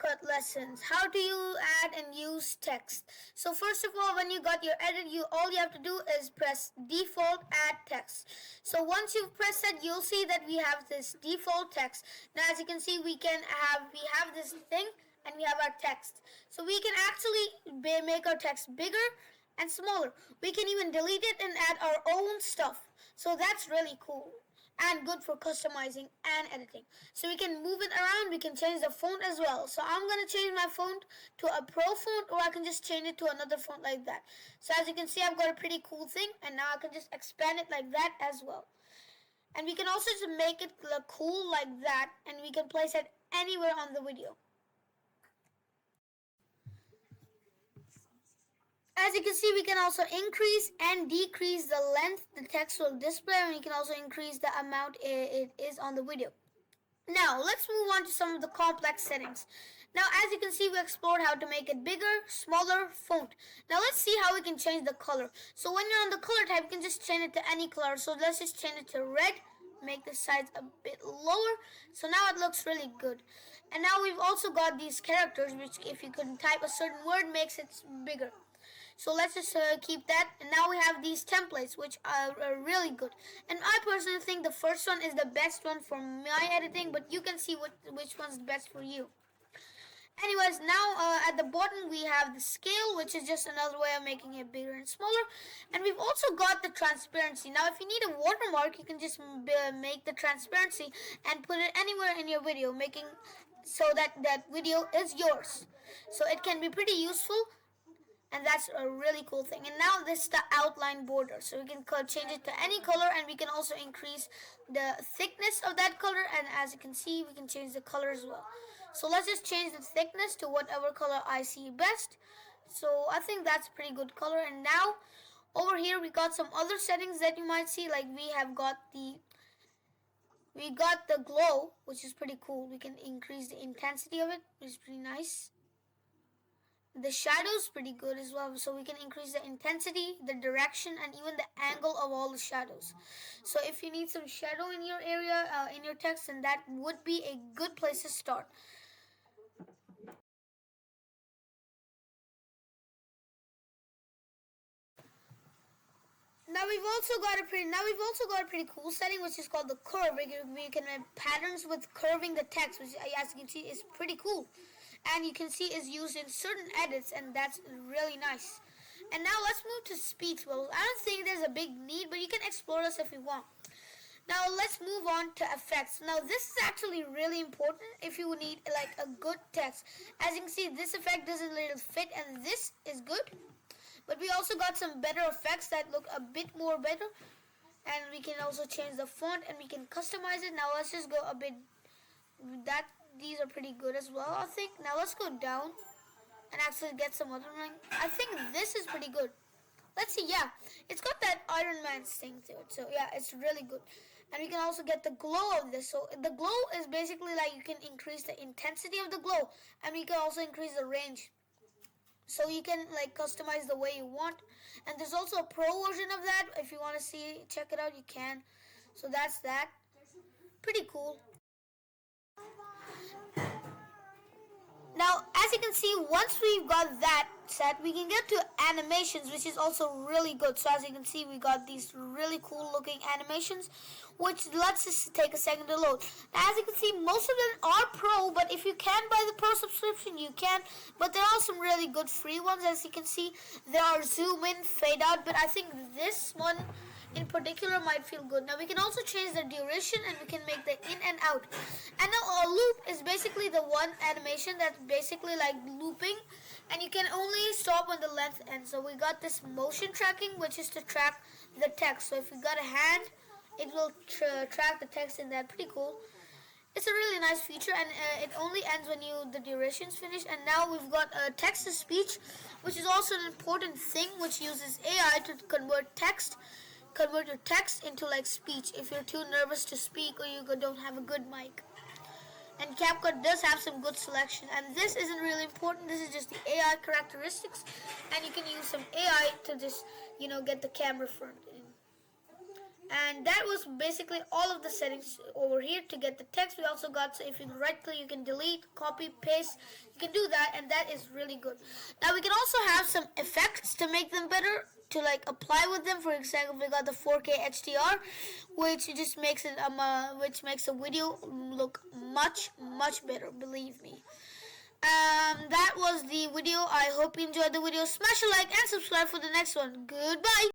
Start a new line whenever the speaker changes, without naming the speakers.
CapCut lessons. How do you add and use text? So first of all, when you got your edit, all you have to do is press default add text. So once you press that, you'll see that we have this default text. Now as you can see, we have this thing and we have our text. So we can actually make our text bigger and smaller. We can even delete it and add our own stuff. So that's really cool and good for customizing and editing. So we can move it around, we can change the font as well. So I'm going to change my font to a pro font, or I can just change it to another font like that. So as you can see, I've got a pretty cool thing, and now I can just expand it like that as well. And we can also just make it look cool like that, and we can place it anywhere on the video. As you can see, we can also increase and decrease the length the text will display, and we can also increase the amount it is on the video. Now, let's move on to some of the complex settings. Now, as you can see, we explored how to make it bigger, smaller, font. Now, let's see how we can change the color. So, when you're on the color type, you can just change it to any color. So, let's just change it to red, make the size a bit lower. So, now it looks really good. And now we've also got these characters, which if you can type a certain word, makes it bigger. So let's just keep that. And now we have these templates, which are really good. And I personally think the first one is the best one for my editing, but you can see which one's the best for you. Anyways, now at the bottom we have the scale, which is just another way of making it bigger and smaller. And we've also got the transparency. Now if you need a watermark, you can just make the transparency and put it anywhere in your video, making so that video is yours. So it can be pretty useful. And that's a really cool thing. And now this is the outline border, so we can change it to any color, and we can also increase the thickness of that color, and as you can see, we can change the color as well. So let's just change the thickness to whatever color I see best. So I think that's a pretty good color. And now over here we got some other settings that you might see, like we got the glow, which is pretty cool. We can increase the intensity of it, which is pretty nice. The shadows pretty good as well, so we can increase the intensity, the direction, and even the angle of all the shadows. So if you need some shadow in your area, in your text, then that would be a good place to start. Now we've also got a pretty cool setting, which is called the curve. We can make patterns with curving the text, which as you can see is pretty cool. And you can see is used in certain edits, and that's really nice. And now let's move to speech bubbles. I don't think there's a big need, but you can explore this if you want. Now let's move on to effects. Now this is actually really important if you need like a good text. As you can see, this effect doesn't really fit, and this is good. But we also got some better effects that look a bit more better. And we can also change the font, and we can customize it. Now let's just go a bit these are pretty good as well, I think. Now let's go down and actually get some other one. I think this is pretty good. Let's see, yeah. It's got that Iron Man thing to it. So yeah, it's really good. And we can also get the glow of this. So the glow is basically like you can increase the intensity of the glow, and we can also increase the range. So you can like customize the way you want. And there's also a pro version of that. If you want to check it out, you can. So that's that. Pretty cool. Now, as you can see, once we've got that set, we can get to animations, which is also really good. So as you can see, we got these really cool looking animations, which let's just take a second to load. Now, as you can see, most of them are pro, but if you can buy the pro subscription, you can. But there are some really good free ones. As you can see, there are zoom in, fade out, but I think this one in particular might feel good. Now we can also change the duration, and we can make the in and out. And now a loop is basically the one animation that's basically like looping, and you can only stop when the length ends. So we got this motion tracking, which is to track the text. So if you got a hand, it will track the text in that. Pretty cool. It's a really nice feature, and it only ends when the duration's finished. And now we've got text to speech, which is also an important thing, which uses AI to convert your text into like speech if you're too nervous to speak or you don't have a good mic. And CapCut does have some good selection, and this isn't really important. This is just the AI characteristics, and you can use some AI to just get the camera front in. And that was basically all of the settings over here to get the text. We also got, so if you right click, you can delete, copy, paste. You can do that, and that is really good. Now we can also have some effects to make them better, to like apply with them. For example, we got the 4K HDR, which just makes it which makes the video look much better, believe me. That was the video. I hope you enjoyed the video. Smash a like and subscribe for the next one. Goodbye.